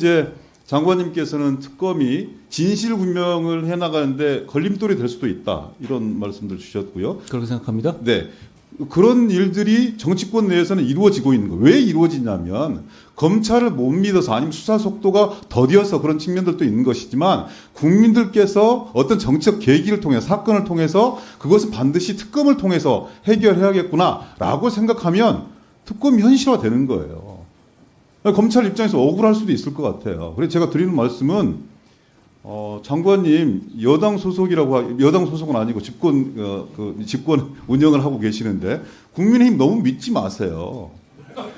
이제 장관님께서는 특검이 진실규명을 해나가는데 걸림돌이 될 수도 있다, 이런 말씀들 주셨고요. 그렇게 생각합니다. 네. 그런 일들이 정치권 내에서는 이루어지고 있는 거예요. 왜 이루어지냐면 검찰을 못 믿어서, 아니면 수사 속도가 더디어서 그런 측면들도 있는 것이지만, 국민들께서 어떤 정치적 계기를 통해, 사건을 통해서 그것은 반드시 특검을 통해서 해결해야겠구나라고 생각하면 특검이 현실화되는 거예요. 검찰 입장에서 억울할 수도 있을 것 같아요. 그래서 제가 드리는 말씀은 장관님 여당 소속이라고, 여당 소속은 아니고 집권 운영을 하고 계시는데 국민의힘 너무 믿지 마세요.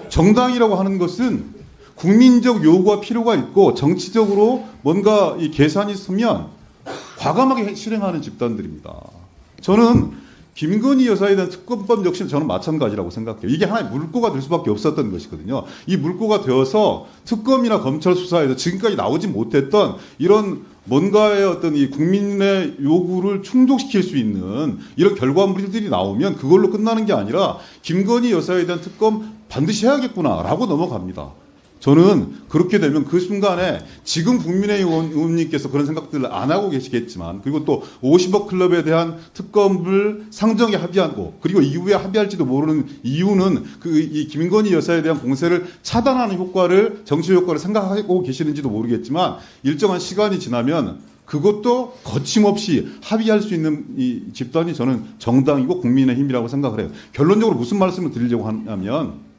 정당이라고 하는 것은 국민적 요구와 필요가 있고 정치적으로 뭔가 이 계산이 있으면 과감하게 실행하는 집단들입니다. 저는 김건희 여사에 대한 특검법 역시 저는 마찬가지라고 생각해요. 이게 하나의 물꼬가 될 수밖에 없었던 것이거든요. 이 물꼬가 되어서 특검이나 검찰 수사에서 지금까지 나오지 못했던 이런 뭔가의 어떤 이 국민의 요구를 충족시킬 수 있는 이런 결과물들이 나오면 그걸로 끝나는 게 아니라 김건희 여사에 대한 특검 반드시 해야겠구나라고 넘어갑니다. 저는 그렇게 되면 그 순간에 지금 국민의힘 의원님께서 그런 생각들을 안 하고 계시겠지만, 그리고 또 50억 클럽에 대한 특검을 상정에 합의하고, 그리고 이후에 합의할지도 모르는 이유는 이 김건희 여사에 대한 공세를 차단하는 효과를, 정치 효과를 생각하고 계시는지도 모르겠지만, 일정한 시간이 지나면 그것도 거침없이 합의할 수 있는 이 집단이 저는 정당이고 국민의힘이라고 생각을 해요. 결론적으로 무슨 말씀을 드리려고 하냐면,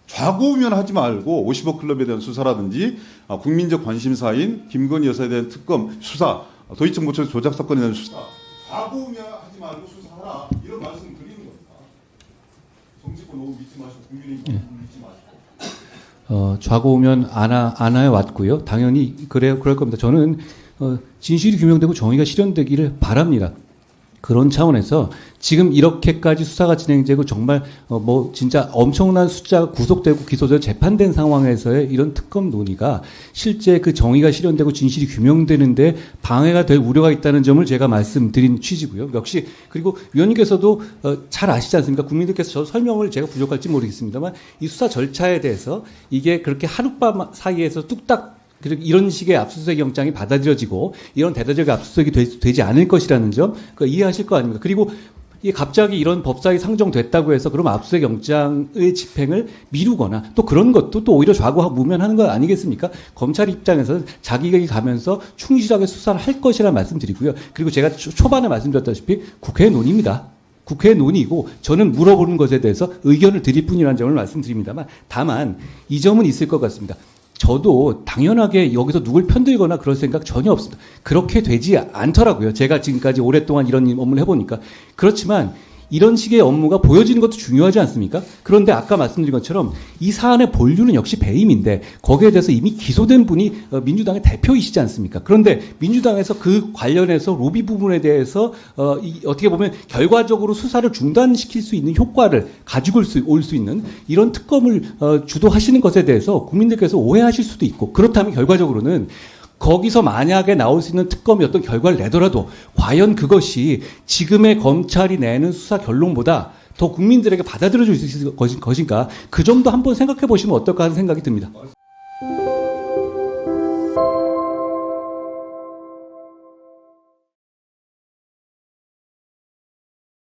좌고우면 하지 말고 50억 클럽에 대한 수사라든지 국민적 관심사인 김건희 여사에 대한 특검 수사, 도이치모처 조작 사건에 대한 수사, 좌고우면 하지 말고 수사하라, 이런 말씀 드리는 겁니다. 정치권 너무 믿지 마시고 국민의힘 믿지 마시고. 좌고우면 안하에 왔고요. 당연히 그럴 겁니다. 저는 진실이 규명되고 정의가 실현되기를 바랍니다. 그런 차원에서 지금 이렇게까지 수사가 진행되고 정말 진짜 엄청난 숫자가 구속되고 기소되고 재판된 상황에서의 이런 특검 논의가 실제 그 정의가 실현되고 진실이 규명되는데 방해가 될 우려가 있다는 점을 제가 말씀드린 취지고요. 역시 그리고 위원님께서도 잘 아시지 않습니까? 국민들께서 저 설명을 제가 부족할지 모르겠습니다만 이 수사 절차에 대해서 이게 그렇게 하룻밤 사이에서 뚝딱 이런 식의 압수수색 영장이 받아들여지고 이런 대대적 압수수색이 되지 않을 것이라는 점 이해하실 거 아닙니까? 그리고 갑자기 이런 법사위 상정됐다고 해서 그럼 압수수색 영장의 집행을 미루거나 또 그런 것도 또 오히려 좌고무면하는 거 아니겠습니까? 검찰 입장에서는 자기가 가면서 충실하게 수사를 할 것이라는 말씀드리고요. 그리고 제가 초반에 말씀드렸다시피 국회 논의입니다. 국회 논의고 저는 물어보는 것에 대해서 의견을 드릴 뿐이라는 점을 말씀드립니다만, 다만 이 점은 있을 것 같습니다. 저도 당연하게 여기서 누굴 편들거나 그럴 생각 전혀 없습니다. 그렇게 되지 않더라고요. 제가 지금까지 오랫동안 이런 업무를 해보니까. 그렇지만 이런 식의 업무가 보여지는 것도 중요하지 않습니까? 그런데 아까 말씀드린 것처럼 이 사안의 본류는 역시 배임인데 거기에 대해서 이미 기소된 분이 민주당의 대표이시지 않습니까? 그런데 민주당에서 그 관련해서 로비 부분에 대해서 어떻게 보면 결과적으로 수사를 중단시킬 수 있는 효과를 가지고 올 수 있는 이런 특검을 주도하시는 것에 대해서 국민들께서 오해하실 수도 있고, 그렇다면 결과적으로는 거기서 만약에 나올 수 있는 특검이 어떤 결과를 내더라도 과연 그것이 지금의 검찰이 내는 수사 결론보다 더 국민들에게 받아들여질 수 있을 것인가, 그 점도 한번 생각해 보시면 어떨까 하는 생각이 듭니다.